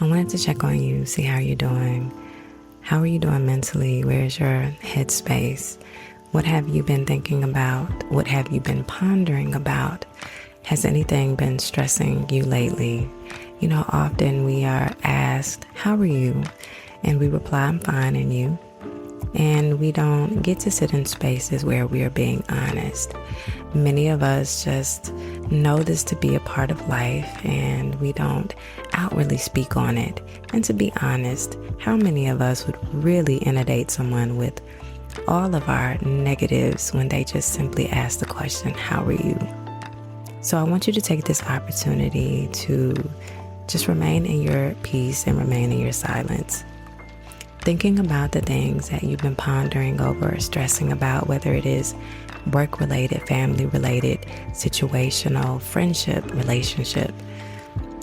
I wanted to check on you, see how you're doing. How are you doing mentally? Where's your headspace? What have you been thinking about? What have you been pondering about? Has anything been stressing you lately? You know, often we are asked, how are you? And we reply, I'm fine, and you? And we don't get to sit in spaces where we are being honest. Many of us just know this to be a part of life, and we don't outwardly speak on it. And to be honest, how many of us would really inundate someone with all of our negatives when they just simply ask the question, how are you? So I want you to take this opportunity to just remain in your peace and remain in your silence. Thinking about the things that you've been pondering over or stressing about, whether it is work-related, family-related, situational, friendship, relationship,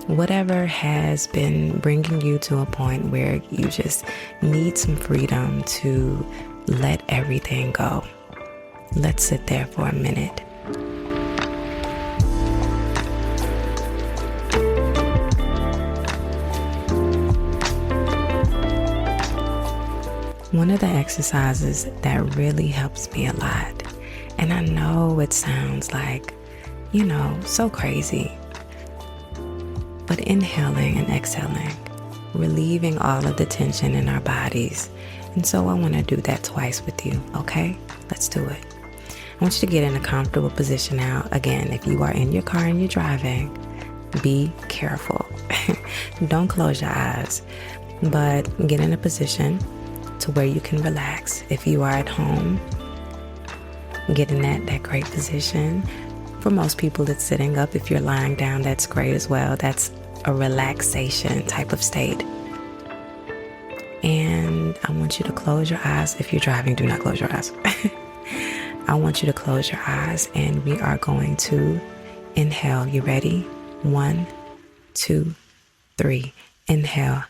whatever has been bringing you to a point where you just need some freedom to let everything go. Let's sit there for a minute. One of the exercises that really helps me a lot, and I know it sounds like, so crazy, but inhaling and exhaling, relieving all of the tension in our bodies. And so I want to do that twice with you, okay? Let's do it. I want you to get in a comfortable position now. Again, if you are in your car and you're driving, be careful. Don't close your eyes, but get in a position to where you can relax. If you are at home, get in that great position. For most people, it's sitting up. If you're lying down, that's great as well. That's a relaxation type of state. And I want you to close your eyes. If you're driving, do not close your eyes. I want you to close your eyes, and we are going to inhale. You ready? 1, 2, 3. Inhale.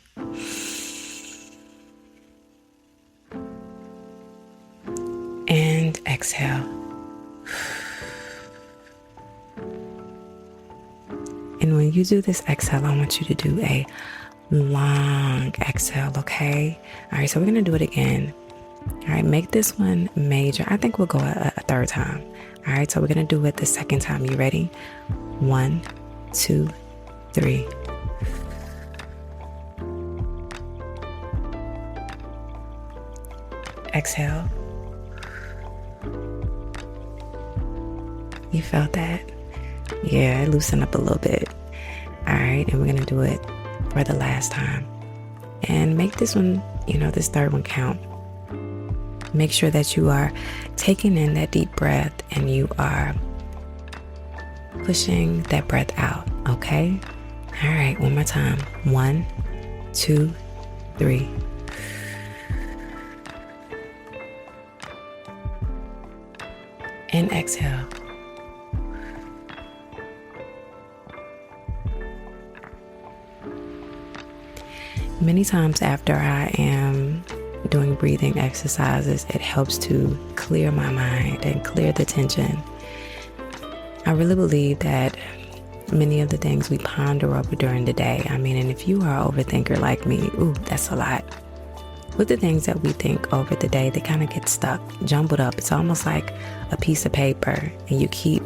And exhale. And when you do this exhale, I want you to do a long exhale, okay? All right, so we're going to do it again. All right, make this one major. I think we'll go a third time. All right, so we're going to do it the second time. You ready? 1, 2, 3. Exhale. You felt that? Yeah, loosen up a little bit. All right, and we're going to do it for the last time. And make this one, this third one count. Make sure that you are taking in that deep breath and you are pushing that breath out, okay? All right, one more time. 1, 2, 3. And exhale. Many times after I am doing breathing exercises, it helps to clear my mind and clear the tension. I really believe that many of the things we ponder over during the day, and if you are an overthinker like me, that's a lot. With the things that we think over the day, they kind of get stuck, jumbled up. It's almost like a piece of paper, and you keep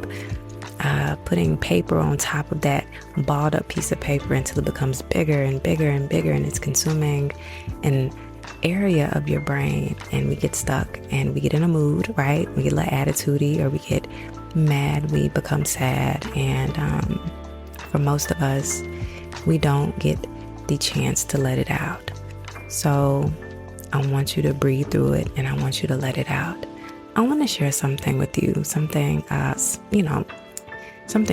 putting paper on top of that balled up piece of paper until it becomes bigger and bigger and bigger, and it's consuming an area of your brain, and we get stuck and we get in a mood, right? We get a little attitude-y, or we get mad, we become sad, and for most of us, we don't get the chance to let it out. So I want you to breathe through it, and I want you to let it out. I want to share something with you, something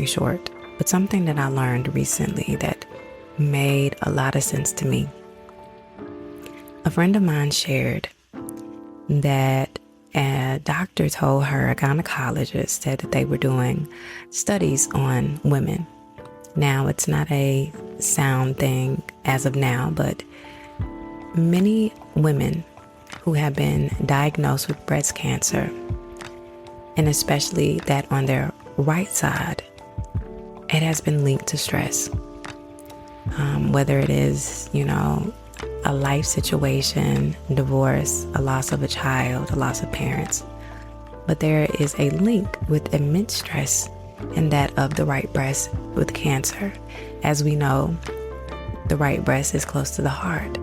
short, but something that I learned recently that made a lot of sense to me. A friend of mine shared that a doctor told her, a gynecologist said that they were doing studies on women. Now, it's not a sound thing as of now, but many women who have been diagnosed with breast cancer, and especially that on their right side, it has been linked to stress. whether it is, a life situation, divorce, a loss of a child, a loss of parents. But there is a link with immense stress in that of the right breast with cancer. As we know, the right breast is close to the heart.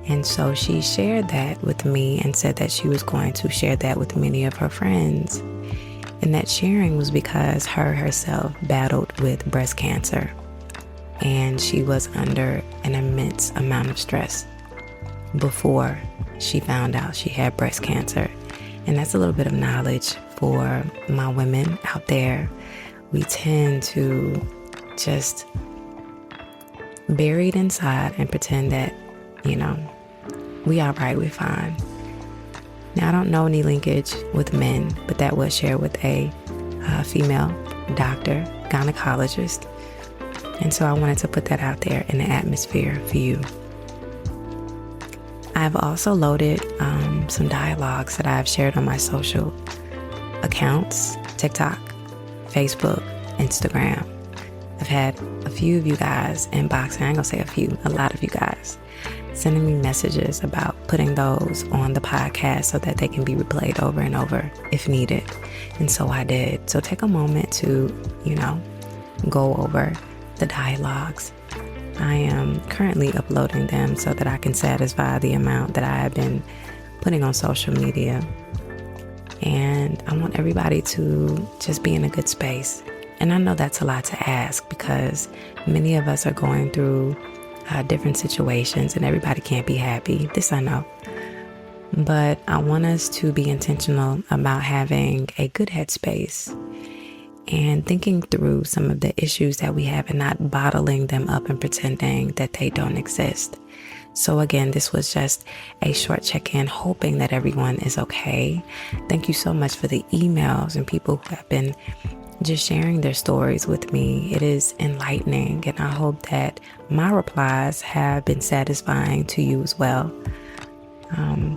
And so she shared that with me and said that she was going to share that with many of her friends. And that sharing was because her herself battled with breast cancer. And she was under an immense amount of stress before she found out she had breast cancer. And that's a little bit of knowledge for my women out there. We tend to just bury it inside and pretend that, we all right, we're fine. Now, I don't know any linkage with men, but that was shared with a female doctor, gynecologist. And so I wanted to put that out there in the atmosphere for you. I've also loaded some dialogues that I've shared on my social accounts, TikTok, Facebook, Instagram. I've had a few of you guys inbox, and I ain't gonna say a few, a lot of you guys sending me messages about putting those on the podcast so that they can be replayed over and over if needed. And so I did. So take a moment to, go over the dialogues. I am currently uploading them so that I can satisfy the amount that I have been putting on social media. And I want everybody to just be in a good space. And I know that's a lot to ask because many of us are going through different situations and everybody can't be happy. This I know. But I want us to be intentional about having a good headspace and thinking through some of the issues that we have and not bottling them up and pretending that they don't exist. So again, this was just a short check-in, hoping that everyone is okay. Thank you so much for the emails and people who have been just sharing their stories with me. It is enlightening, and I hope that my replies have been satisfying to you as well.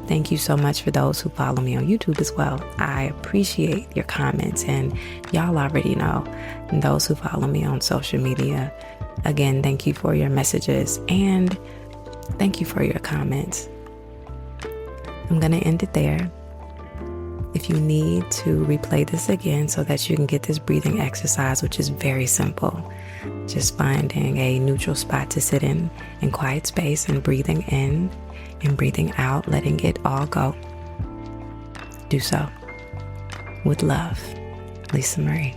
Thank you so much for those who follow me on YouTube as well. I appreciate your comments, and y'all already know. And those who follow me on social media, again, thank you for your messages and thank you for your comments. I'm going to end it there. If you need to replay this again so that you can get this breathing exercise, which is very simple, just finding a neutral spot to sit in quiet space and breathing in and breathing out, letting it all go. Do so. With love, Lisa Marie.